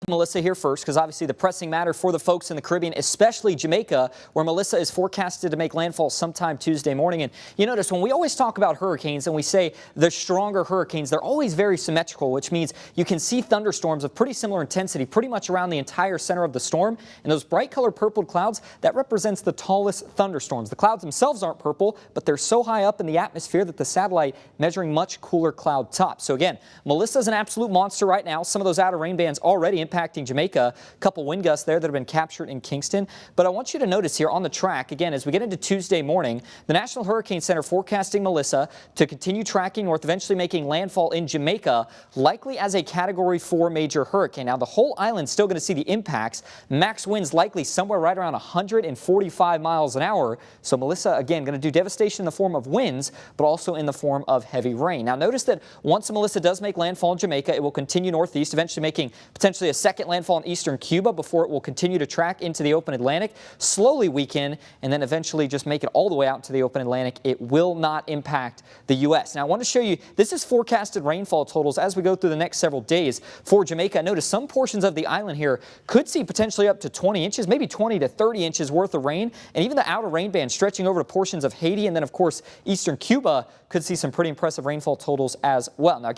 Melissa here first, because obviously the pressing matter for the folks in the Caribbean, especially Jamaica, where Melissa is forecasted to make landfall sometime Tuesday morning. And you notice when we always talk about hurricanes and we say the stronger hurricanes, they're always very symmetrical, which means you can see thunderstorms of pretty similar intensity pretty much around the entire center of the storm. And those bright colored purple clouds, that represents the tallest thunderstorms. The clouds themselves aren't purple, but they're so high up in the atmosphere that the satellite measuring much cooler cloud tops. So again, Melissa's an absolute monster right now. Some of those outer rain bands already impacting Jamaica. A couple wind gusts there that have been captured in Kingston. But I want you to notice here on the track, again, as we get into Tuesday morning, the National Hurricane Center forecasting Melissa to continue tracking north, eventually making landfall in Jamaica, likely as a Category 4 major hurricane. Now, the whole island's still going to see the impacts. Max winds likely somewhere right around 145 miles an hour. So Melissa, again, going to do devastation in the form of winds, but also in the form of heavy rain. Now, notice that once Melissa does make landfall in Jamaica, it will continue northeast, eventually making potentially a second landfall in eastern Cuba before it will continue to track into the open Atlantic, slowly weaken, and then eventually just make it all the way out to the open Atlantic. It will not impact the U.S. Now, I want to show you, this is forecasted rainfall totals as we go through the next several days for Jamaica. Notice some portions of the island here could see potentially up to 20 inches, maybe 20 to 30 inches worth of rain, and even the outer rain band stretching over to portions of Haiti, and then, of course, eastern Cuba could see some pretty impressive rainfall totals as well. Now,